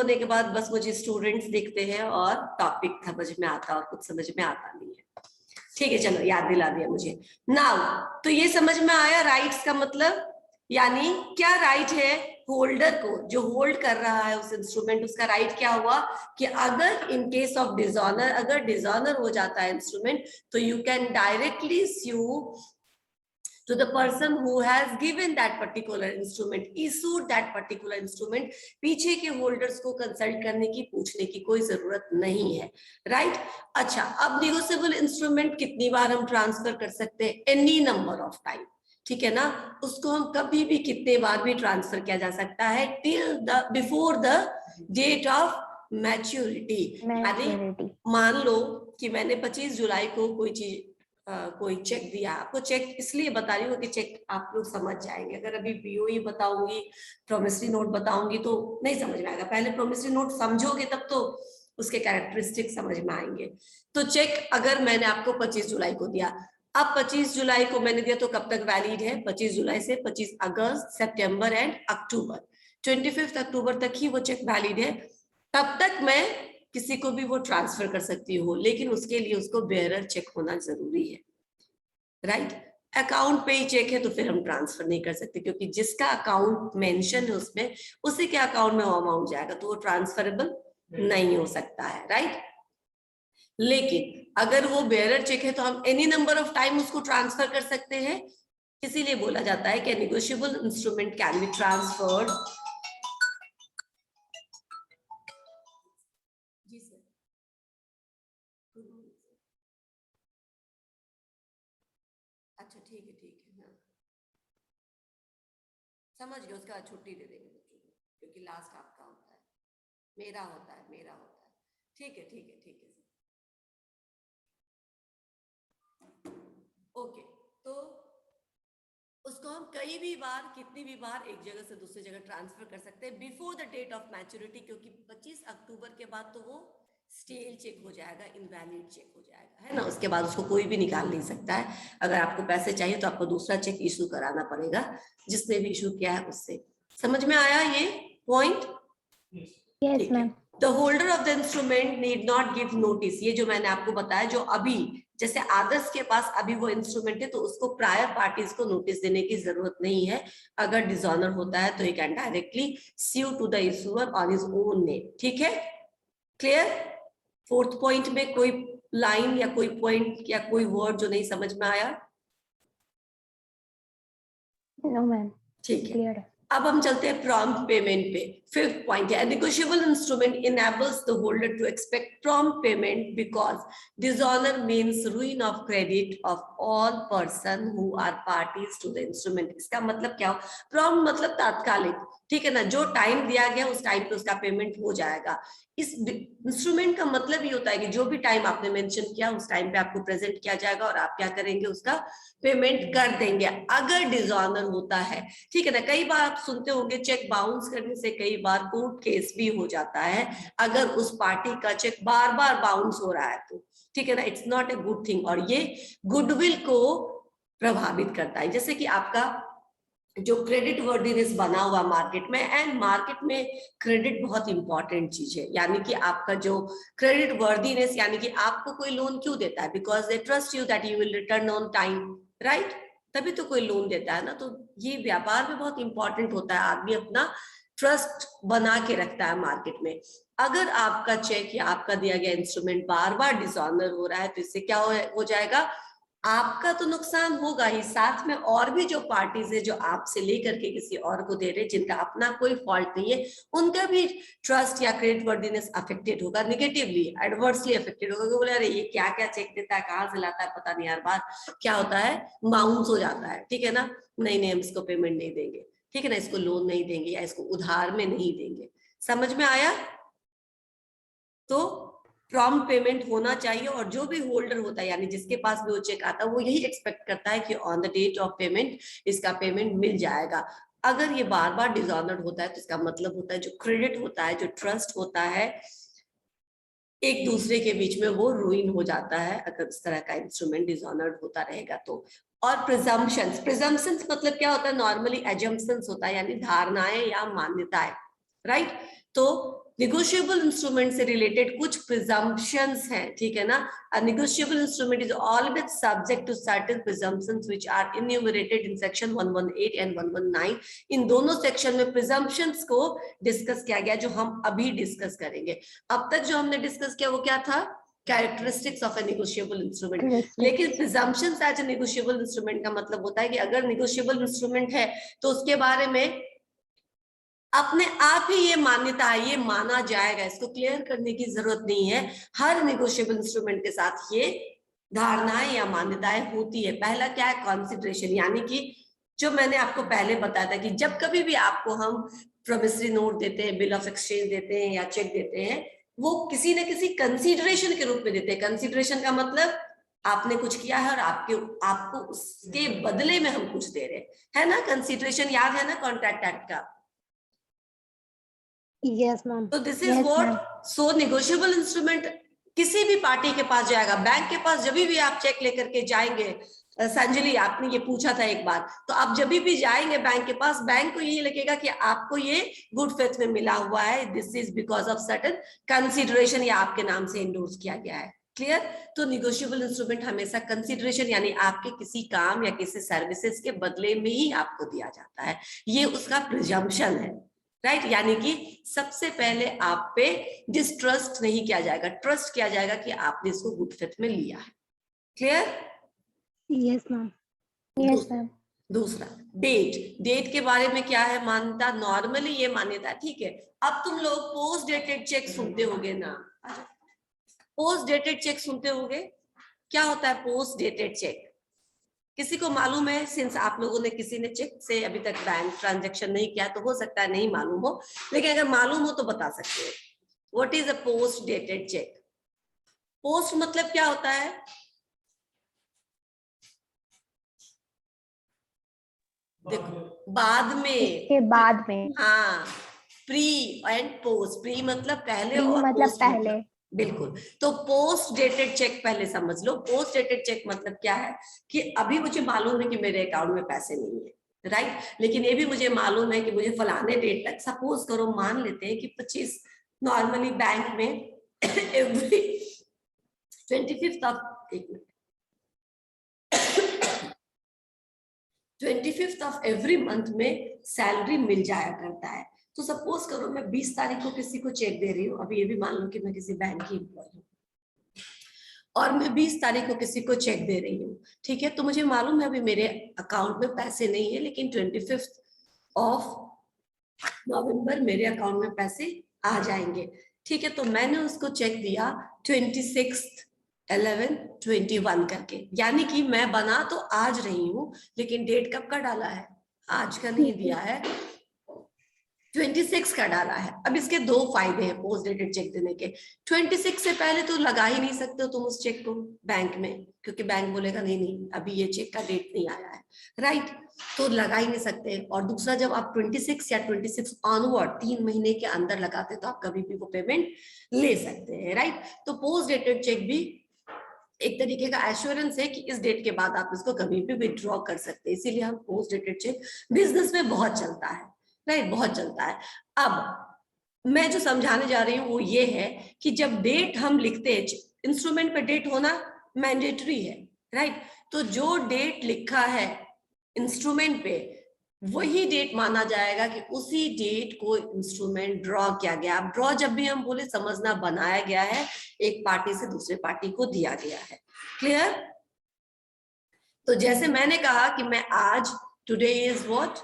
होने के बाद बस मुझे स्टूडेंट्स दिखते हैं और टॉपिक समझ में आता और कुछ समझ में आता नहीं है। ठीक है, चलो याद दिला दिया मुझे। नाउ तो ये समझ में आया राइट्स का मतलब, यानी क्या राइट है होल्डर को, जो होल्ड कर रहा है उस इंस्ट्रूमेंट, उसका राइट क्या हुआ कि अगर इन केस ऑफ डिसऑनर, अगर डिसऑनर हो जाता है इंस्ट्रूमेंट, तो you can directly sue to the person who has given that particular instrument, issued that particular instrument। पीछे के होल्डर्स को कंसल्ट करने की, पूछने की कोई जरूरत नहीं है, राइट। अच्छा, अब निगोशिएबल इंस्ट्रूमेंट कितनी बार हम ट्रांसफर कर सकते हैं? एनी नंबर ऑफ टाइम, ठीक है ना। उसको हम कभी भी कितने बार भी ट्रांसफर किया जा सकता है, till the before the date of maturity. यानी मान लो कि मैंने 25 जुलाई को कोई चीज कोई चेक दिया आपको। चेक इसलिए बता रही हूँ कि चेक आप लोग समझ जाएंगे। अगर अभी बीओई बताऊंगी, प्रोमिसरी नोट बताऊंगी तो नहीं समझ में आएगा। पहले प्रोमिसरी नोट समझोगे तब तो उसके कैरेक्टरिस्टिक समझ में आएंगे। तो चेक अगर मैंने आपको 25 जुलाई को दिया, अब 25 जुलाई को मैंने दिया तो कब तक वैलिड है? 25 जुलाई से 25 अगस्त, सितंबर एंड अक्टूबर, 25 अक्टूबर तक ही वो चेक वैलिड है। तब तक मैं किसी को भी वो ट्रांसफर कर सकती हूँ, लेकिन उसके लिए उसको बेयरर चेक होना जरूरी है, राइट। अकाउंट पे ही चेक है तो फिर हम ट्रांसफर नहीं कर सकते, क्योंकि जिसका अकाउंट मेंशन है उसमें, उसी के अकाउंट में वो अमाउंट जाएगा, तो वो ट्रांसफरेबल नहीं हो सकता है, राइट। लेकिन अगर वो बेयरर चेक है तो हम एनी नंबर ऑफ टाइम उसको ट्रांसफर कर सकते हैं। इसीलिए बोला जाता है कि negotiable instrument can be transferred. जी सर, अच्छा ठीक है, ठीक है, हाँ समझ गए। उसका छुट्टी दे देंगे बच्चों को, क्योंकि लास्ट आपका होता है, मेरा होता है, मेरा होता है। ठीक है, ठीक है, ठीक है ओके। तो उसको हम कई भी बार, कितनी भी बार एक जगह से दूसरी जगह ट्रांसफर कर सकते हैं before the date of maturity, क्योंकि 25 अक्टूबर के बाद तो वो स्टेल चेक हो जाएगा, इनवैलिड चेक हो जाएगा, है ना। उसके बाद उसको कोई भी निकाल नहीं सकता है। अगर आपको पैसे चाहिए तो आपको दूसरा चेक इशू कराना पड़ेगा, जिसने भी इशू किया है उससे। समझ में आया ये point? Yes ma'am. The holder of the instrument need not give notice. ये जो मैंने आपको बताया, जो अभी जैसे आदर्श के पास अभी वो इंस्ट्रूमेंट है, तो उसको प्रायर पार्टीज को नोटिस देने की जरूरत नहीं है। अगर डिसऑनर होता है तो he can directly sue to the issuer on his own name, ठीक है, क्लियर। फोर्थ पॉइंट में कोई लाइन या कोई पॉइंट या कोई वर्ड जो नहीं समझ में आया? नो मैम, ठीक है, क्लियर है। अब हम चलते हैं प्रॉम्प्ट पेमेंट पे। फिफ्थ पॉइंट है, negotiable instrument enables the holder to expect prompt payment because dishonour means ruin of credit of all person who are parties to the instrument. इसका मतलब क्या हो? प्रॉम्प्ट मतलब तात्कालिक, ठीक है ना, जो टाइम दिया गया उस टाइम पे उसका पेमेंट हो जाएगा। इस इंस्ट्रूमेंट का मतलब ये होता है कि जो भी टाइम आपने मेंशन किया उस टाइम पे आपको प्रेजेंट किया जाएगा और आप क्या करेंगे, उसका पेमेंट कर देंगे। अगर डिसऑनर होता है, ठीक है ना, कई बार आप सुनते होंगे चेक बाउंस करने से कई बार कोर्ट केस भी हो जाता है, अगर उस पार्टी का चेक बार बार बाउंस हो रहा है तो, ठीक है ना, it's not a good thing, और ये गुडविल को प्रभावित करता है। जैसे कि आपका जो क्रेडिट वर्दीनेस बना हुआ मार्केट में, एंड मार्केट में क्रेडिट बहुत इंपॉर्टेंट चीज है, यानी कि आपका जो क्रेडिट वर्दीनेस, यानी कि आपको कोई लोन क्यों देता है? Because they trust you that you will return on time, right, तभी तो कोई लोन देता है ना। तो ये व्यापार में बहुत इंपॉर्टेंट होता है, आदमी अपना ट्रस्ट बना के रखता है मार्केट में। अगर आपका चेक या आपका दिया गया इंस्ट्रूमेंट बार बार डिसऑनर हो रहा है तो इससे क्या हो जाएगा? आपका तो नुकसान होगा ही, साथ में और भी जो पार्टीज है जो आपसे लेकर के किसी और को दे रहे, जिनका अपना कोई फॉल्ट नहीं है, उनका भी ट्रस्ट या क्रेडिट वर्दीनेस अफेक्टेड होगा, नेगेटिवली एडवर्सली अफेक्टेड होगा। बोले अरे ये क्या क्या चेक देता है, कहाँ से लाता है, पता नहीं, हर बार क्या होता है, बाउंस हो जाता है, ठीक है ना, नहीं हम इसको पेमेंट नहीं देंगे, ठीक है ना, इसको लोन नहीं देंगे या इसको उधार में नहीं देंगे। समझ में आया? तो प्रॉम्प्ट पेमेंट होना चाहिए, और जो भी होल्डर होता है, यानी जिसके पास भी वो चेक आता है, वो यही एक्सपेक्ट करता है कि on the date of payment इसका पेमेंट मिल जाएगा। अगर ये बार बार डिसऑनर्ड होता है तो इसका मतलब होता है जो क्रेडिट होता है, जो ट्रस्ट होता है एक दूसरे के बीच में, वो रुइन हो जाता है अगर इस तरह का इंस्ट्रूमेंट डिसऑनर्ड होता रहेगा तो। और प्रिजम्पशंस मतलब क्या होता है? नॉर्मली एजम्पशंस होता है, यानी धारणाएं या मान्यताएं, राइट। तो निगोशिएबल इंस्ट्रूमेंट से रिलेटेड कुछ प्रिजम्पशंस हैं, ठीक है ना। A negotiable instrument is always subject to certain presumptions which are enumerated in section 118 and 119। इन दोनों सेक्शन में प्रिजम्पशंस को डिस्कस किया गया, जो हम अभी डिस्कस करेंगे। अब तक जो हमने डिस्कस किया वो क्या था? Characteristics of a negotiable instrument. लेकिन presumptions as a negotiable instrument का मतलब होता है कि अगर निगोशिएबल इंस्ट्रूमेंट है तो उसके बारे में अपने आप ही ये मान्यता है, ये माना जाएगा, इसको क्लियर करने की जरूरत नहीं है। हर निगोशिएबल इंस्ट्रूमेंट के साथ ये धारणाएं या मान्यताएं होती है। पहला क्या है? कॉन्सिडरेशन, यानी कि जो मैंने आपको पहले बताया था कि जब कभी भी आपको हम प्रोमिसरी नोट देते हैं, बिल ऑफ एक्सचेंज देते हैं या चेक देते हैं, वो किसी न किसी कंसिडरेशन के रूप में देते हैं। कंसिडरेशन का मतलब आपने कुछ किया है और आपको उसके बदले में हम कुछ दे रहे हैं, है ना। कंसिडरेशन याद है ना कॉन्ट्रैक्ट एक्ट का? Yes, ma'am. तो this is Yes, what. ma'am. So negotiable instrument किसी भी पार्टी के पास जाएगा, बैंक के पास जब भी आप चेक लेकर के जाएंगे, संजलि आपने ये पूछा था एक बार, तो आप जब भी जाएंगे बैंक के पास, बैंक को ये लगेगा कि आपको ये गुड फेथ में मिला हुआ है, this is because of certain consideration, या आपके नाम से इंडोर्स किया गया है। क्लियर? तो निगोशिएबल इंस्ट्रूमेंट हमेशा कंसिडरेशन यानी आपके किसी काम या किसी सर्विसेज के बदले में ही आपको दिया जाता है, ये उसका प्रिजम्पशन है, राइट। यानी कि सबसे पहले आप पे डिस्ट्रस्ट नहीं किया जाएगा, ट्रस्ट किया जाएगा कि आपने इसको गुड फेथ में लिया है। Clear? Yes, ma'am. Yes, ma'am. दूसरा डेट। डेट के बारे में क्या है मान्यता? नॉर्मली ये मान्यता, ठीक है। अब तुम लोग पोस्ट डेटेड चेक सुनते होगे ना, पोस्ट डेटेड चेक सुनते होगे। क्या होता है पोस्ट डेटेड चेक? किसी को मालूम है? सिंस आप लोगों ने किसी ने चेक से अभी तक बैंक ट्रांजैक्शन नहीं किया तो हो सकता है नहीं मालूम हो, लेकिन अगर मालूम हो तो बता सकते हो। What is a post dated cheque? Post मतलब क्या होता है? देखो, बाद में, इसके बाद में। हाँ, प्री एंड पोस्ट। प्री मतलब पहले Pre और मतलब पोस्ट पहले। बिल्कुल। तो पोस्ट डेटेड चेक पहले समझ लो। पोस्ट डेटेड चेक मतलब क्या है कि अभी मुझे मालूम है कि मेरे अकाउंट में पैसे नहीं है, राइट, लेकिन ये भी मुझे मालूम है कि मुझे फलाने डेट तक, सपोज करो मान लेते हैं कि 25, नॉर्मली बैंक में एवरी 25th ऑफ, एक minute, 25th of every month में सैलरी मिल जाया करता है। तो सपोज करो मैं 20 तारीख को किसी को चेक दे रही हूँ, अभी ये भी मान लो कि मैं किसी बैंक की एम्प्लॉय हूँ और मैं 20 तारीख को किसी को चेक दे रही हूँ, ठीक है। तो मुझे मालूम है अभी मेरे अकाउंट में पैसे नहीं है, लेकिन 25th ऑफ नवंबर मेरे अकाउंट में पैसे आ जाएंगे, ठीक है। तो मैंने उसको चेक दिया 26/11/21 करके, यानी कि मैं बना तो आज रही हूँ, लेकिन डेट कब का डाला है? आज का नहीं दिया है, 26 का डाला है। अब इसके दो फायदे हैं पोस्ट डेटेड चेक देने के। 26 से पहले तो लगा ही नहीं सकते हो तुम उस चेक को बैंक में, क्योंकि बैंक बोलेगा नहीं नहीं अभी ये चेक का डेट नहीं आया है, राइट, तो लगा ही नहीं सकते। और दूसरा, जब आप 26 या 26 ऑनवर्ड 3 महीने के अंदर लगाते तो आप कभी भी वो पेमेंट ले सकते हैं, राइट। तो पोस्ट डेटेड चेक भी एक तरीके का एश्योरेंस है कि इस डेट के बाद आप इसको कभी भी विड्रॉ कर सकते हैं, इसीलिए हम पोस्ट डेटेड चेक बिजनेस में बहुत चलता है, राइट, बहुत चलता है। अब मैं जो समझाने जा रही हूँ वो ये है कि जब डेट हम लिखते हैं, इंस्ट्रूमेंट पे डेट होना मैंडेटरी है, राइट, तो जो डेट लिखा है इंस्ट्रूमेंट पे वही डेट माना जाएगा कि उसी डेट को इंस्ट्रूमेंट ड्रॉ किया गया। अब ड्रॉ जब भी हम बोले समझना बनाया गया है, एक पार्टी से दूसरे पार्टी को दिया गया है। क्लियर? तो जैसे मैंने कहा कि मैं आज, today is what,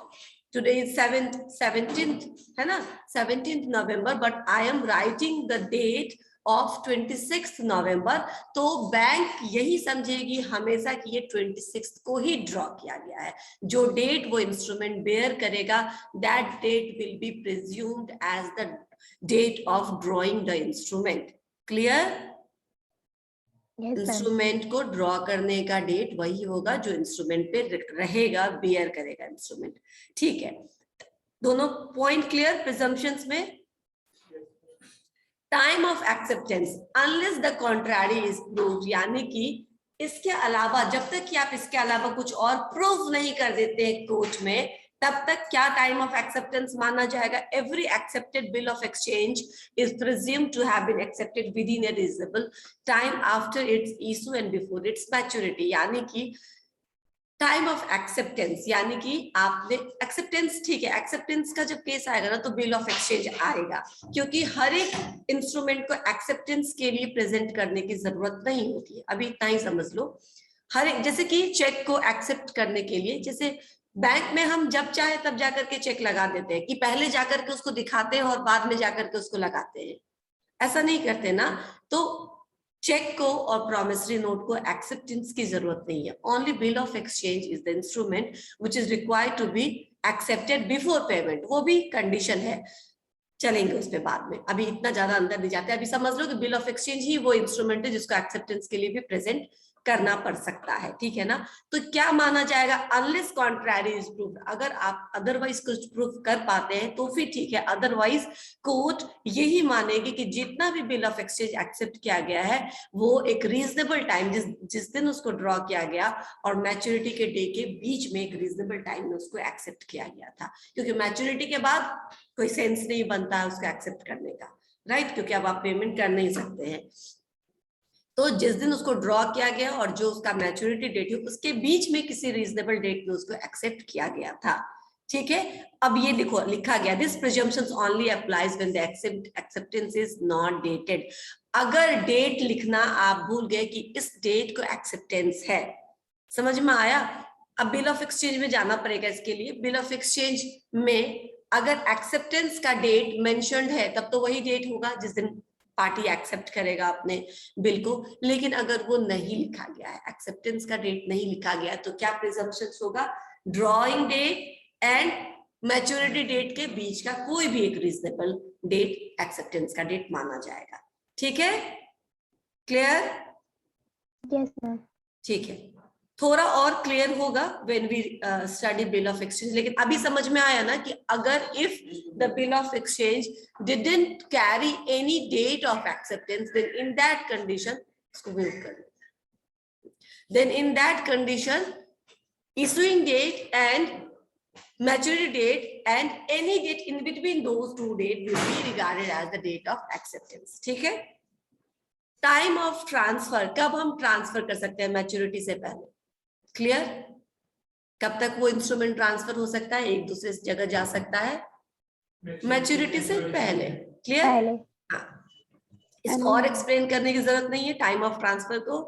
today is 17th है ना, 17th November, but I am writing the date of 26th November, तो बैंक यही समझेगी हमेशा कि ये 26th को ही ड्रॉ किया गया है। जो डेट वो इंस्ट्रूमेंट बेयर करेगा, that date will be presumed as the date of drawing the instrument. Clear? Instrument को ड्रॉ करने का डेट वही होगा जो इंस्ट्रूमेंट पे रहेगा, बेयर करेगा इंस्ट्रूमेंट, ठीक है। दोनों पॉइंट क्लियर? प्रिजम्पशंस में time of acceptance unless the contrary is proved, यानी कि इसके अलावा, जब तक कि आप इसके अलावा कुछ और प्रूव नहीं कर देते हैं कोर्ट में, तब तक क्या टाइम ऑफ एक्सेप्टेंस माना जाएगा? Every accepted bill of exchange is presumed to have been accepted within a reasonable time after its issue and before its maturity. यानी कि टाइम ऑफ एक्सेप्टेंस, यानी कि आपने एक्सेप्टेंस, ठीक है, एक्सेप्टेंस का जब केस आएगा ना तो बिल ऑफ एक्सचेंज आएगा, क्योंकि हर एक इंस्ट्रूमेंट को एक्सेप्टेंस के लिए प्रेजेंट करने की जरूरत नहीं होती है। अभी इतना ही समझ लो। हर एक, जैसे कि चेक को एक्सेप्ट करने के लिए, जैसे बैंक में हम जब चाहे तब जाकर के चेक लगा देते हैं, कि पहले जाकर के उसको दिखाते हैं और बाद में जाकर के उसको लगाते हैं, ऐसा नहीं करते ना। तो चेक को और प्रॉमिसरी नोट को एक्सेप्टेंस की जरूरत नहीं है। Only bill of exchange is the instrument which is required to be accepted before payment. वो भी कंडीशन है, चलेंगे उस पे बाद में, अभी इतना ज्यादा अंदर नहीं जाते। अभी समझ लो कि बिल ऑफ एक्सचेंज ही वो इंस्ट्रूमेंट है जिसको एक्सेप्टेंस के लिए भी प्रेजेंट करना पड़ सकता है, ठीक है ना। तो क्या माना जाएगा? Unless contrary is proved. अगर आप अदरवाइज कुछ प्रूफ कर पाते हैं तो फिर ठीक है, अदरवाइज कोर्ट यही मानेगी कि जितना भी बिल ऑफ एक्सचेंज एक्सेप्ट किया गया है वो एक रीजनेबल टाइम, जिस दिन उसको ड्रॉ किया गया और मैच्योरिटी के डे के बीच में एक रीजनेबल टाइम में उसको एक्सेप्ट किया गया था। क्योंकि मैच्योरिटी के बाद कोई सेंस नहीं बनता है उसको एक्सेप्ट करने का, राइट, क्योंकि अब आप पेमेंट कर नहीं सकते हैं। तो जिस दिन उसको ड्रॉ किया गया और जो उसका मैच्योरिटी डेट है उसके बीच में किसी रीजनेबल डेट में उसको एक्सेप्ट किया गया था, ठीक है। अब ये लिखो, लिखा गया, this presumptions only applies when the acceptance is not dated. अगर डेट लिखना आप भूल गए कि इस डेट को एक्सेप्टेंस है, समझ में आया? अब बिल ऑफ एक्सचेंज में जाना पड़ेगा इसके लिए। बिल ऑफ एक्सचेंज में अगर एक्सेप्टेंस का डेट मेंशन्ड है तब तो वही डेट होगा जिस दिन पार्टी एक्सेप्ट करेगा अपने बिल को। लेकिन अगर वो नहीं लिखा गया है, एक्सेप्टेंस का डेट नहीं लिखा गया है, तो क्या प्रिजम्पशंस होगा? Drawing date and maturity date के बीच का कोई भी एक रीजनेबल डेट एक्सेप्टेंस का डेट माना जाएगा, ठीक है? क्लियर? Yes ma'am. ठीक है, थोड़ा और क्लियर होगा when we study bill of exchange. लेकिन अभी समझ में आया ना कि अगर if the bill of exchange didn't carry any date of acceptance, then in that condition, इसको म्यूट कर दो, then in that condition issuing date and maturity date and any date in between those two dates will be regarded as the date of acceptance, ठीक है। Time of transfer, कब हम transfer कर सकते हैं? मैच्योरिटी से पहले, क्लियर? कब तक वो इंस्ट्रूमेंट ट्रांसफर हो सकता है, एक दूसरे जगह जा सकता है? मैच्योरिटी से पहले, क्लियर? हाँ, इसको और एक्सप्लेन करने की जरूरत नहीं है। टाइम ऑफ ट्रांसफर को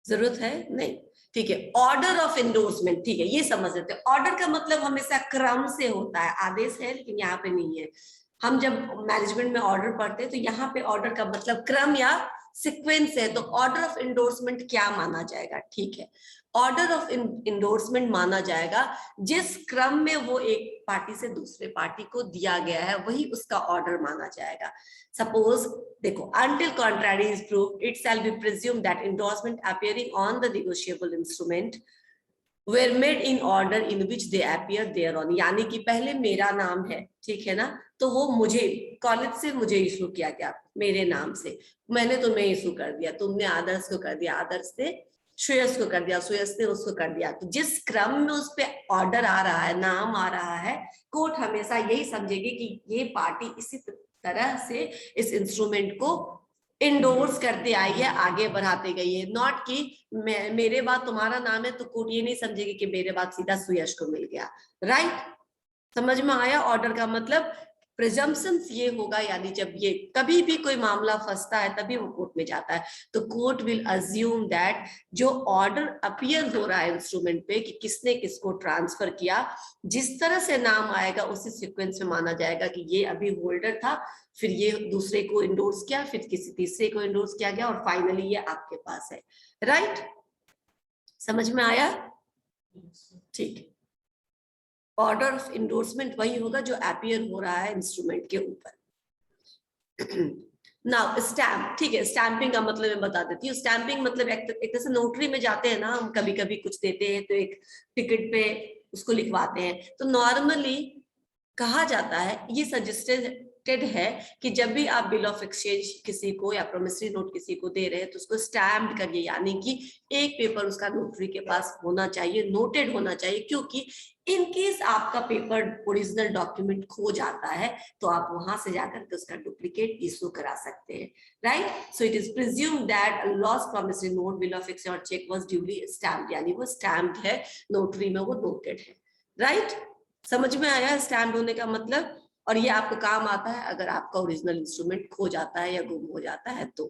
जरूरत है नहीं, ठीक है। ऑर्डर ऑफ इंडोर्समेंट, ठीक है, ये समझ लेते हैं। ऑर्डर का मतलब हमेशा क्रम से होता है, आदेश है, लेकिन यहाँ पे नहीं है। हम जब मैनेजमेंट में ऑर्डर पढ़ते हैं तो यहाँ पे ऑर्डर का मतलब क्रम या सीक्वेंस है। तो ऑर्डर ऑफ इंडोर्समेंट क्या माना जाएगा? ठीक है, ऑर्डर ऑफ इंडोर्समेंट माना जाएगा जिस क्रम में वो एक पार्टी से दूसरे पार्टी को दिया गया है वही उसका ऑर्डर माना जाएगा। सपोज देखो, until contrary is proved, it shall be presumed that endorsement appearing on the negotiable instrument were made in order in which they appear thereon। यानी कि पहले मेरा नाम है, ठीक है ना, तो वो मुझे कॉलेज से मुझे इशू किया गया मेरे नाम से, मैंने तुम्हें इशू कर दिया, तुमने आदर्श को कर दिया, आदर्श से श्रेयस को कर दिया, श्रेयस ने उसको कर दिया। तो जिस क्रम में उस पे ऑर्डर आ रहा है, नाम आ रहा है, कोर्ट हमेशा यही समझेगी कि ये पार्टी इसी तरह से इस इंस्ट्रूमेंट को इंडोर्स करते आई है, आगे बढ़ाते गई है। नॉट कि मेरे बाद तुम्हारा नाम है तो कोर्ट ये नहीं समझेगी कि मेरे बाद सीधा सुयश को मिल गया, राइट? समझ में आया? ऑर्डर का मतलब प्रिजम्पशंस ये होगा, यानी जब ये कभी भी कोई मामला फंसता है तभी वो कोर्ट में जाता है, तो कोर्ट विल अज्यूम दैट जो ऑर्डर अपीयर हो रहा है इंस्ट्रूमेंट पे कि किसने किसको ट्रांसफर किया, जिस तरह से नाम आएगा उसी सीक्वेंस में माना जाएगा कि ये अभी होल्डर था, फिर ये दूसरे को इंडोर्स किया, फिर किसी तीसरे को इंडोर्स किया गया और फाइनली ये आपके पास है, राइट? समझ में आया? ठीक है, ऑर्डर ऑफ इंडोर्समेंट वही होगा जो अपीयर हो रहा है इंस्ट्रूमेंट के ऊपर। नाउ स्टैम्प, ठीक है, स्टैंपिंग का मतलब मैं बता देती हूँ। स्टैंपिंग मतलब एक तरह से नोटरी में जाते हैं ना हम, कभी कभी कुछ देते हैं तो एक टिकट पे उसको लिखवाते हैं। तो नॉर्मली कहा जाता है, ये सजेस्टेड एक्सपेक्टेड है कि जब भी आप बिल ऑफ एक्सचेंज किसी को या प्रोमिसरी नोट किसी को दे रहे हैं तो उसको स्टैम्प्ड करिए, यानी कि एक पेपर उसका नोटरी के पास होना चाहिए, नोटेड होना चाहिए, क्योंकि इन केस आपका पेपर ओरिजिनल डॉक्यूमेंट खो जाता है तो आप वहां से जाकर के उसका डुप्लीकेट इशू करा सकते हैं, right. So it is presumed that a lost promissory note, bill of exchange और चेक वाज ड्यूली स्टैम्प्ड, यानी वो स्टैम्प्ड है, नोटरी में वो नोटेड है, राइट। समझ में आया स्टैम्प्ड होने का मतलब। और ये आपको काम आता है अगर आपका ओरिजिनल इंस्ट्रूमेंट खो जाता है या गुम हो जाता है तो।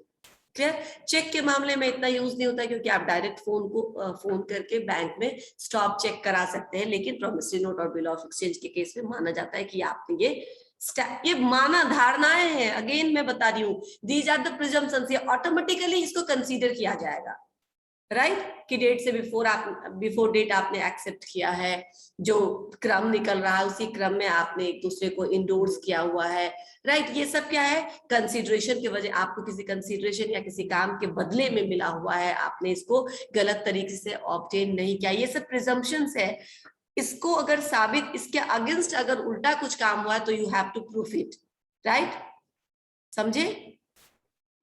क्लियर। चेक के मामले में इतना यूज नहीं होता क्योंकि आप डायरेक्ट फोन करके बैंक में स्टॉप चेक करा सकते हैं, लेकिन प्रॉमिसरी नोट और बिल ऑफ एक्सचेंज के केस में माना जाता है कि आपने ये माना धारणाएं हैं, अगेन मैं बता रही हूँ, दीज आर द प्रिजम्पशंस, ये ऑटोमेटिकली इसको कंसीडर किया जाएगा, राइट, कि डेट से बिफोर डेट आपने एक्सेप्ट किया है, जो क्रम निकल रहा है उसी क्रम में आपने एक दूसरे को इंडोर्स किया हुआ है, राइट। ये सब क्या है, कंसीडरेशन की वजह, आपको किसी कंसीडरेशन या किसी काम के बदले में मिला हुआ है, आपने इसको गलत तरीके से ऑब्टेन नहीं किया, ये सब प्रिजम्पशंस है। इसको अगर साबित, इसके अगेंस्ट अगर उल्टा कुछ काम हुआ है तो you have to proof it, right, समझे,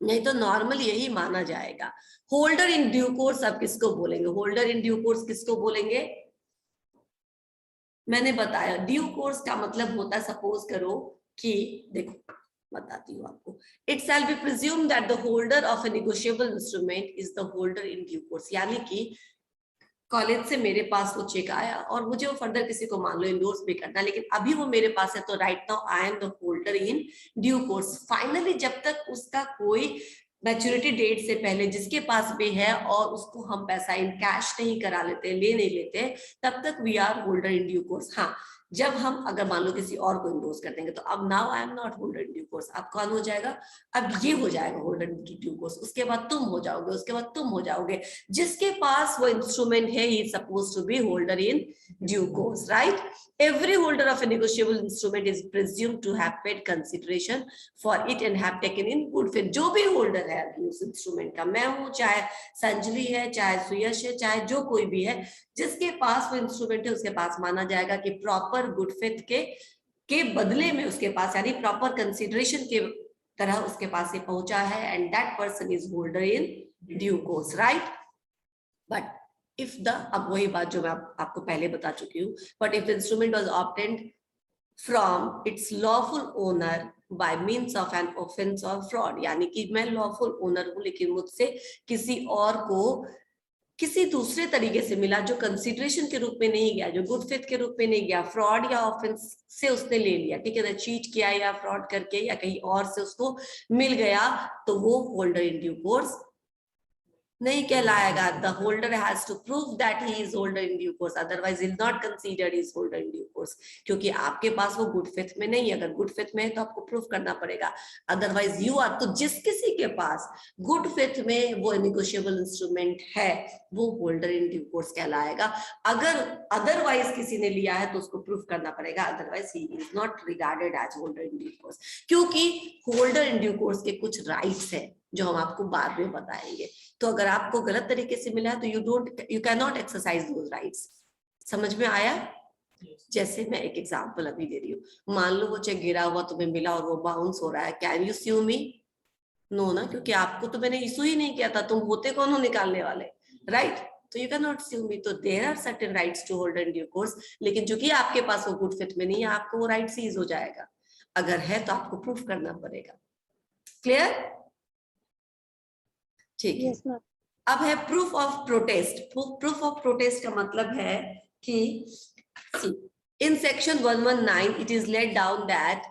नहीं तो नॉर्मल यही माना जाएगा। होल्डर इन ड्यू कोर्स अब किसको बोलेंगे, होल्डर इन ड्यू कोर्स किसको बोलेंगे, मैंने बताया ड्यू कोर्स का मतलब होता है, सपोज करो कि देखो बताती हूँ आपको, it shall be presumed that the holder of A negotiable instrument is the holder in due course, यानी कि कॉलेज से मेरे पास वो चेक आया और मुझे वो फर्दर किसी को मान लो इंडोर्स भी करना, लेकिन अभी वो मेरे पास है तो right now I am the holder in due course. Finally जब तक उसका कोई मैच्योरिटी डेट से पहले जिसके पास भी है और उसको हम पैसा इन कैश नहीं करा लेते, ले नहीं लेते, तब तक we are holder in due course. हाँ, जब हम अगर मान लो किसी और को इंडोर्स कर देंगे तो अब now I am not holder in due course, अब कौन हो जाएगा, अब ये हो जाएगा होल्डर इन ड्यू कोर्स, उसके बाद तुम हो जाओगे, उसके बाद तुम हो जाओगे, जिसके पास वो इंस्ट्रूमेंट है ही suppose to be holder in due course, right. Every holder of a negotiable instrument is presumed to have paid consideration for it and have taken in good faith। जो भी होल्डर है अभी उस इंस्ट्रूमेंट का, मैं हूं, चाहे संजलि है, चाहे सुयश है, चाहे जो कोई भी है, जिसके पास वो इंस्ट्रूमेंट है उसके पास माना जाएगा कि प्रॉपर गुड फेथ के बदले में उसके पास, यानी प्रॉपर कंसिडरेशन के तरह उसके पास ये पहुंचा है, and that person is holder in due course, right. But if the, अब वही बात जो मैं आपको पहले बता चुकी हूँ, but if the instrument was obtained from its lawful owner by means of an offense or fraud, यानी कि मैं lawful owner हूँ लेकिन मुझसे किसी और को किसी दूसरे तरीके से मिला जो कंसिडरेशन के रूप में नहीं गया, जो गुड फेथ के रूप में नहीं गया, फ्रॉड या ऑफेंस से उसने ले लिया, ठीक है ना, चीट किया या फ्रॉड करके या कहीं और से उसको मिल गया, तो वो होल्डर इन ड्यू कोर्स नहीं कहलाएगा। The holder has to prove that he is holder in due course, otherwise is not considered is holder in due course, क्योंकि आपके पास वो गुड फेथ में नहीं है। अगर गुड फेथ में है तो आपको प्रूव करना पड़ेगा, अदरवाइज यू आर, तो जिस किसी के पास गुड फेथ में वो नेगोशिएबल इंस्ट्रूमेंट है वो होल्डर इन ड्यू कोर्स कहलाएगा। अगर अदरवाइज किसी ने लिया है तो उसको प्रूव करना पड़ेगा, otherwise he is not regarded as holder in due course, क्योंकि होल्डर इन ड्यू कोर्स के कुछ राइट्स है जो हम आपको बाद में बताएंगे। तो अगर आपको गलत तरीके से मिला है तो you can not exercise those rights. समझ में आया? जैसे मैं एक एग्जांपल अभी दे रही हूँ, मान लो वो चेक गिरा हुआ तुम्हें मिला और वो बाउंस हो रहा है, can you sue me? No ना, क्योंकि आपको तो मैंने इशू ही नहीं किया था, तुम होते कौन हो निकालने वाले, राइट? तो you can not sue me. तो there are certain rights to holder in due course, लेकिन चूंकि आपके पास वो गुड फेथ में नहीं है, आपको वो राइट सीज हो जाएगा। अगर है तो आपको प्रूफ करना पड़ेगा। क्लियर? ठीक है। yes, अब है proof of protest. Proof of protest का मतलब है कि in section 119 it is laid down that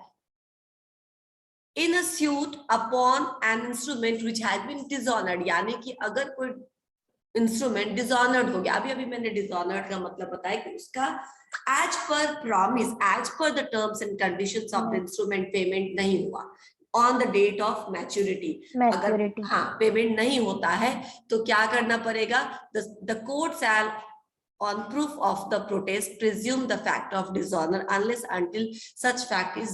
in a suit upon an instrument which has been dishonoured, यानी कि अगर कोई इंस्ट्रूमेंट डिसऑनर्ड हो गया, अभी मैंने डिसऑनर्ड का मतलब बताया कि उसका as per promise, as per the terms and conditions of the instrument payment नहीं हुआ on the date of maturity. अगर हाँ पेमेंट नहीं होता है तो क्या करना पड़ेगा? The court shell on proof of the protest presume the fact of dishonor unless until such fact is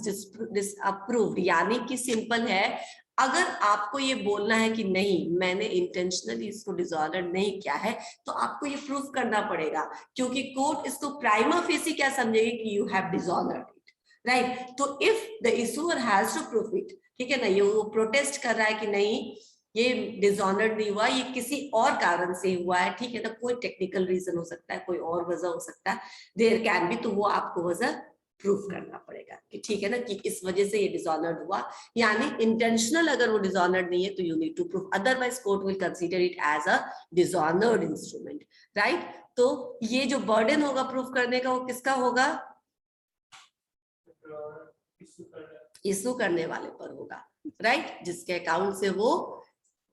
disapproved। यानी कि सिंपल है, अगर आपको ये बोलना है कि नहीं मैंने इंटेंशनली इसको डिसऑनर नहीं किया है तो आपको ये प्रूफ करना पड़ेगा, क्योंकि कोर्ट इसको प्राइमा फेसी क्या समझेगी कि you have dishonoured it. Right. तो if the issuer has to proof it, ठीक है ना, ये वो प्रोटेस्ट कर रहा है कि नहीं ये डिसऑनर्ड नहीं हुआ, ये किसी और कारण से हुआ है, ठीक है ना, कोई टेक्निकल रीजन हो सकता है, कोई और वजह हो सकता है, देयर कैन बी, तो वो आपको वजह प्रूफ करना पड़ेगा कि ठीक है ना कि इस वजह से ये डिसऑनर्ड हुआ, यानी इंटेंशनल अगर वो डिसऑनर्ड नहीं है तो you need to proof, otherwise court will consider it as a dishonoured instrument, right. तो ये जो बर्डन होगा प्रूफ करने का वो किसका होगा, इशू करने वाले पर होगा, राइट। जिसके अकाउंट से वो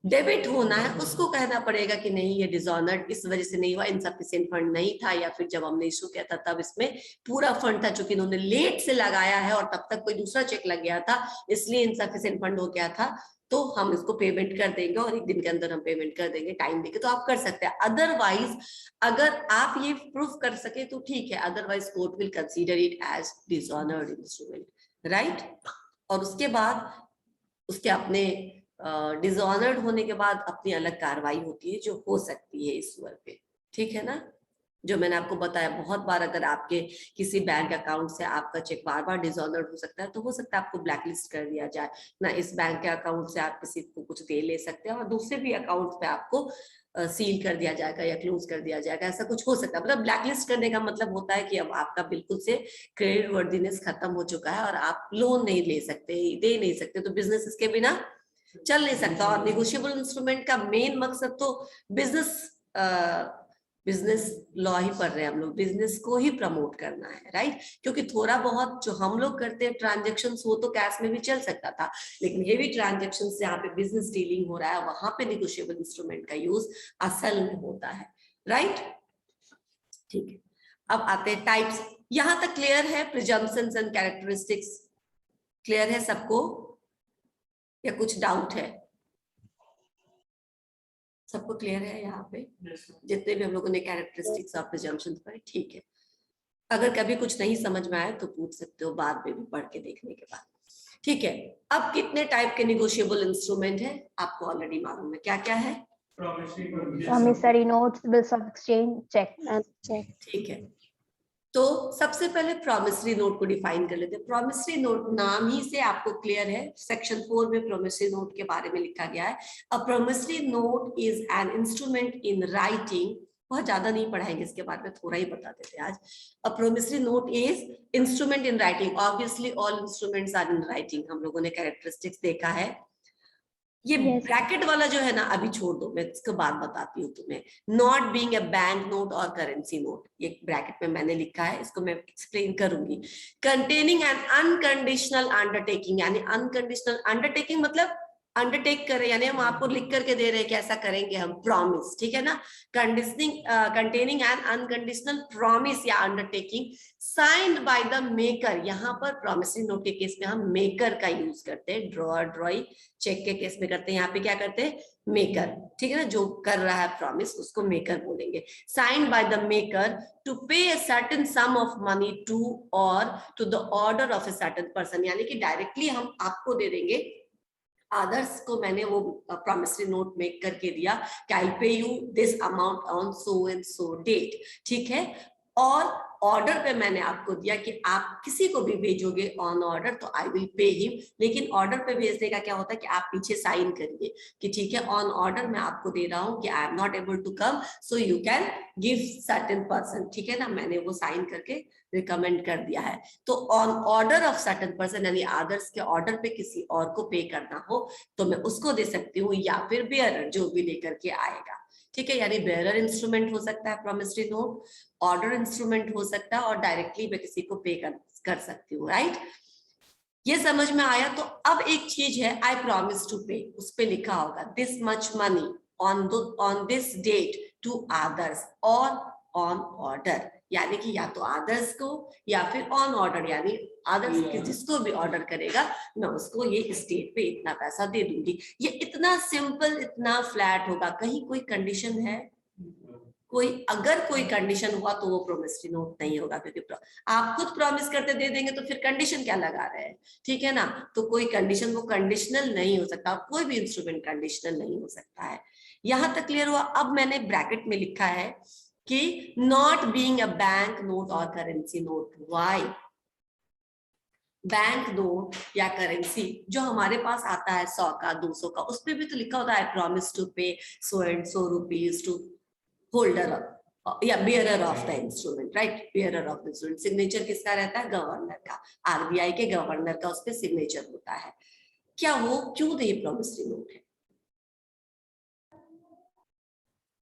डेबिट होना है उसको कहना पड़ेगा कि नहीं ये डिसऑनर्ड इस वजह से नहीं हुआ, इनसफिशिएंट फंड नहीं था, या फिर जब हमने इशू किया था तब इसमें पूरा फंड था, चूंकि इन्होंने लेट से लगाया है और तब तक कोई दूसरा चेक लग गया था इसलिए इनसफिशिएंट फंड हो गया था, तो हम इसको पेमेंट कर देंगे और एक दिन के अंदर हम पेमेंट कर देंगे टाइम देके, तो आप कर सकते हैं। अदरवाइज अगर आप ये प्रूफ कर सके तो ठीक है, otherwise court will consider it as dishonoured instrument, right. और उसके बाद उसके अपने डिसऑनर्ड होने के बाद अपनी अलग कार्रवाई होती है जो हो सकती है इशूअर पे, ठीक है ना। जो मैंने आपको बताया बहुत बार, अगर आपके किसी बैंक अकाउंट से आपका चेक बार बार डिसऑनर्ड हो सकता है तो हो सकता है आपको ब्लैकलिस्ट कर दिया जाए ना, इस बैंक के अकाउंट से आप किसी को कुछ दे ले सकते हैं और दूसरे भी अकाउंट पे आपको सील कर दिया जाएगा या क्लोज कर दिया जाएगा, ऐसा कुछ हो सकता है। मतलब ब्लैकलिस्ट करने का मतलब होता है कि अब आपका बिल्कुल से क्रेडिट वर्दीनेस खत्म हो चुका है और आप लोन नहीं ले सकते, दे नहीं सकते, तो बिजनेस इसके बिना चल नहीं सकता। और नेगोशिएबल इंस्ट्रूमेंट का मेन मकसद तो बिजनेस लॉ ही पढ़ रहे हैं हम लोग, बिजनेस को ही प्रमोट करना है, राइट। क्योंकि थोड़ा बहुत जो हम लोग करते हैं ट्रांजेक्शन वो तो कैश में भी चल सकता था, लेकिन हेवी ट्रांजेक्शन जहाँ पे बिजनेस डीलिंग हो रहा है वहां पे नेगोशिएबल इंस्ट्रूमेंट का यूज असल में होता है, राइट। ठीक है, अब आते हैं टाइप्स। यहां तक क्लियर है? प्रिजम्पशंस एंड कैरेक्टरिस्टिक्स क्लियर है सबको या कुछ डाउट है? सबको क्लियर है यहाँ पे? जितने भी हम लोगों ने कैरेक्टरिस्टिक्स और प्रिजम्पशंस पढ़े, ठीक है। अगर कभी कुछ नहीं समझ में आए तो पूछ सकते हो बाद में भी पढ़ के देखने के बाद, ठीक है। अब कितने टाइप के नेगोशिएबल इंस्ट्रूमेंट है आपको ऑलरेडी मालूम है, क्या क्या है? Promissory notes, bills of exchange, check. ठीक है, तो सबसे पहले प्रॉमिसरी नोट को डिफाइन कर लेते हैं। प्रॉमिसरी नोट नाम ही से आपको क्लियर है, सेक्शन 4 में प्रॉमिसरी नोट के बारे में लिखा गया है। अ promissory note is an instrument in writing, बहुत ज्यादा नहीं पढ़ाएंगे इसके बारे में, थोड़ा ही बता देते हैं आज। A promissory note is instrument in writing, obviously all instruments are in writing, हम लोगों ने कैरेक्टरिस्टिक्स देखा है। ये ब्रैकेट वाला जो है ना अभी छोड़ दो, मैं इसके बाद बताती हूँ तुम्हें। Not being a bank note और करेंसी नोट, ये ब्रैकेट में मैंने लिखा है, इसको मैं एक्सप्लेन करूंगी। कंटेनिंग एन अनकंडीशनल अंडरटेकिंग, यानी अनकंडीशनल अंडरटेकिंग मतलब अंडरटेक करे, यानी हम आपको लिख करके दे रहे हैं कि ऐसा करेंगे हम, प्रॉमिस, ठीक है ना। कंटेनिंग एन अनकंडीशनल प्रॉमिस या undertaking signed by the maker, यहाँ पर प्रॉमिसरी नोट के केस में हम मेकर का यूज करते हैं, ड्रॉअर ड्रॉई, चेक के केस में करते हैं, यहाँ पे क्या करते हैं, मेकर, ठीक है ना, जो कर रहा है प्रॉमिस उसको मेकर बोलेंगे। Signed by the maker to pay a certain sum of money to or to the order of a certain person, यानी कि डायरेक्टली हम आपको दे देंगे, आदर्श को मैंने वो प्रॉमिसरी नोट मेक करके दिया कि I pay you this amount on so and so date, ठीक है। और ऑर्डर पे मैंने आपको दिया कि आप किसी को भी भेजोगे ऑन ऑर्डर तो आई विल पे हिम, लेकिन ऑर्डर पे भेजने का क्या होता है कि आप पीछे साइन करिए कि ठीक है ऑन ऑर्डर मैं आपको दे रहा हूं कि I am not able to come so you can give certain person, ठीक है ना, मैंने वो साइन करके रिकमेंड कर दिया है। तो on order of certain person, यानी आदर्श के ऑर्डर पे किसी और को पे करना हो तो मैं उसको दे सकती हूँ, या फिर बेयरर जो भी लेकर के आएगा, ठीक है। यानी बेयरर इंस्ट्रूमेंट हो सकता है प्रॉमिसरी नोट, ऑर्डर इंस्ट्रूमेंट हो सकता है, और डायरेक्टली मैं किसी को पे कर सकती हूँ, राइट। ये समझ में आया? तो अब एक चीज है, आई प्रॉमिस टू पे, उस पे लिखा होगा this much money on this date to others और ऑन ऑर्डर, यानी कि या तो आदर्श को या फिर ऑन ऑर्डर, यानी आदर्श जिसको भी ऑर्डर करेगा मैं उसको ये इस डेट पे इतना पैसा दे दूंगी। ये इतना सिंपल, इतना फ्लैट होगा, कहीं कोई कंडीशन है? कोई अगर कोई कंडीशन हुआ तो वो प्रोमिसरी नोट नहीं होगा, क्योंकि आप खुद प्रॉमिस करते दे देंगे तो फिर कंडीशन क्या लगा रहे हैं, ठीक है ना। तो कोई कंडीशन, वो कंडीशनल नहीं हो सकता, कोई भी इंस्ट्रूमेंट कंडीशनल नहीं हो सकता है। यहां तक क्लियर हुआ? अब मैंने ब्रैकेट में लिखा है कि not being a bank note और currency note, why? Bank note या करेंसी जो हमारे पास आता है 100 का 200 का, उस पे भी तो लिखा होता है promise to pay so and so rupees to holder या bearer of the instrument, right? Bearer of the instrument, signature किसका रहता है? गवर्नर का, आरबीआई के गवर्नर का उस पे सिग्नेचर होता है। क्या वो क्यों नहीं प्रॉमिसरी नोट है?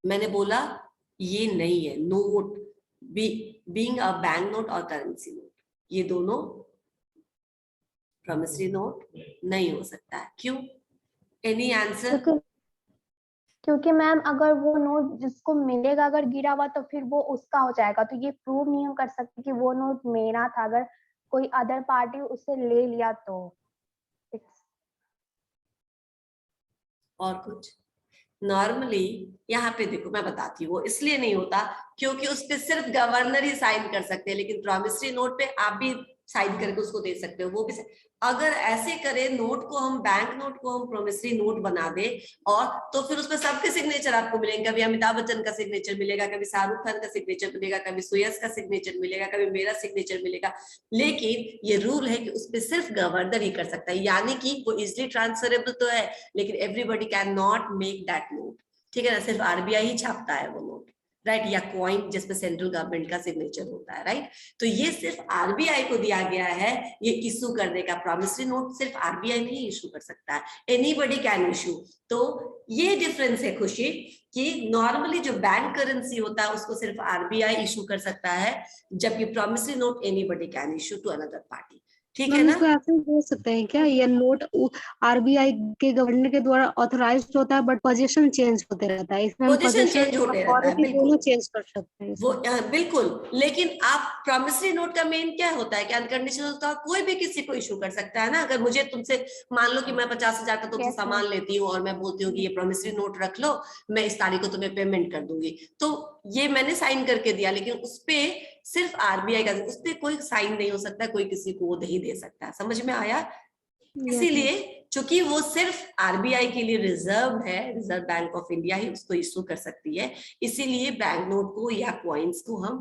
मैंने बोला ये नहीं है। Note being a bank note और करेंसी नोट, ये दोनों प्रॉमिसरी नोट नहीं हो सकता है। क्यों? Any answer? क्योंकि मैम अगर वो नोट जिसको मिलेगा अगर गिरा हुआ तो फिर वो उसका हो जाएगा, तो ये प्रूव नहीं हम कर सकते कि वो नोट मेरा था। अगर कोई अदर पार्टी उससे ले लिया तो और कुछ? नॉर्मली यहाँ पे देखो मैं बताती हूँ, वो इसलिए नहीं होता क्योंकि उस पे सिर्फ गवर्नर ही साइन कर सकते हैं, लेकिन प्रॉमिसरी नोट पे आप भी साइन करके उसको दे सकते हो, वो भी। अगर ऐसे करें नोट को हम, बैंक नोट को हम प्रॉमिसरी नोट बना दे, और तो फिर उसमें सबके सिग्नेचर आपको मिलेंगे। कभी अमिताभ बच्चन का सिग्नेचर मिलेगा, कभी शाहरुख खान का सिग्नेचर मिलेगा, कभी सुयस का सिग्नेचर मिलेगा, कभी मेरा सिग्नेचर मिलेगा। लेकिन ये रूल है कि उस पर सिर्फ गवर्नर ही कर सकता है, यानी कि वो इजिली ट्रांसफरेबल तो है, लेकिन everybody can not make that note, ठीक है ना? सिर्फ आरबीआई ही छापता है वो नोट, राइट? या कॉइन जिसपे सेंट्रल गवर्नमेंट का सिग्नेचर होता है, राइट? तो ये सिर्फ आरबीआई को दिया गया है ये इशू करने का। प्रॉमिसरी नोट सिर्फ आरबीआई नहीं इशू कर सकता है, एनीबडी कैन इशू। तो ये डिफरेंस है खुशी, कि नॉर्मली जो बैंक करेंसी होता है उसको सिर्फ आरबीआई इशू कर सकता है, जबकि promissory note anybody can issue to another party, ठीक है ना? इसको ऐसे बोल सकते हैं क्या, ये नोट आरबीआई के गवर्नर के द्वारा ऑथराइज्ड होता है बट पोजीशन चेंज होते रहता है, इसमें हम पोजीशन चेंज होते रहता है, अथॉरिटी बिल्कुल दोनों चेंज कर सकते हैं वो इसमें। बिल्कुल। लेकिन आप प्रॉमिसरी नोट का मेन क्या होता है कि अनकंडीशनल होता है, कोई भी किसी को इशू कर सकता है ना। अगर मुझे तुमसे, मान लो कि मैं 50,000 का तुमसे Yes, सामान लेती हूँ और मैं बोलती हूँ कि ये प्रॉमिसरी नोट रख लो, मैं इस तारीख को तुम्हें पेमेंट कर दूंगी, तो ये मैंने साइन करके दिया, लेकिन उसपे सिर्फ आरबीआई का, उसपे कोई साइन नहीं हो सकता, कोई किसी को नहीं दे सकता। समझ में आया? इसीलिए चूंकि वो सिर्फ आरबीआई के लिए रिजर्व है, रिजर्व बैंक ऑफ इंडिया ही उसको इशू कर सकती है, इसीलिए बैंक नोट को या कॉइन्स को हम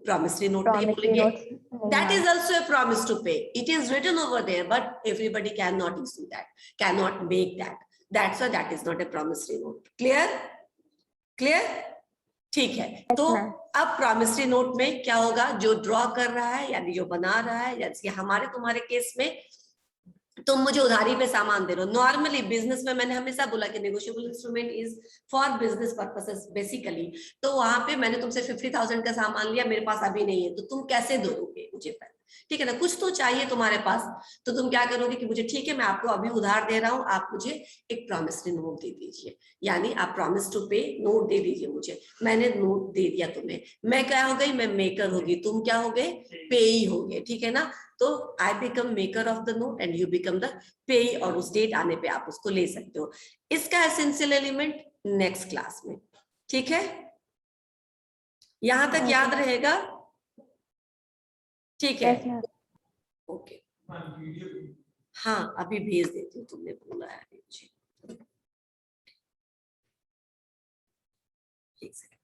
प्रॉमिसरी नोट नहीं promissory बोलेंगे। notes That is also a promise to pay. It is written over there, but everybody cannot issue that, cannot make that. That's why that is not a promissory note. Clear? Clear? ठीक है। तो अब promissory note में क्या होगा? जो draw कर रहा है यानी जो बना रहा है, जैसे हमारे तुम्हारे केस में तुम मुझे उधारी पे सामान दे रहे हो। नॉर्मली बिजनेस में मैंने हमेशा बोला कि negotiable instrument is for business purposes basically. तो वहां पे मैंने तुमसे 50,000 का सामान लिया, मेरे पास अभी नहीं है, तो तुम कैसे दोगे मुझे पैसे? ठीक है ना, कुछ तो चाहिए तुम्हारे पास। तो तुम क्या करोगे कि मुझे, ठीक है मैं आपको अभी उधार दे रहा हूँ, आप मुझे एक प्रॉमिसरी नोट दे दीजिए, यानी आप प्रॉमिस टू पे नोट दे दीजिए मुझे। मैंने नोट दे दिया तुम्हें, मैं क्या हो गई? मैं मेकर होगी, तुम क्या हो गए? पेई हो गए, ठीक है ना? तो I become maker of the note and you become the पेई, और उस डेट आने पे आप उसको ले सकते हो। इसका एसेंशियल एलिमेंट नेक्स्ट क्लास में, ठीक है? यहां तक याद रहेगा? ठीक है, ओके। हाँ अभी भेज देती हूँ, तुमने बोला है मुझे। एक सेकंड।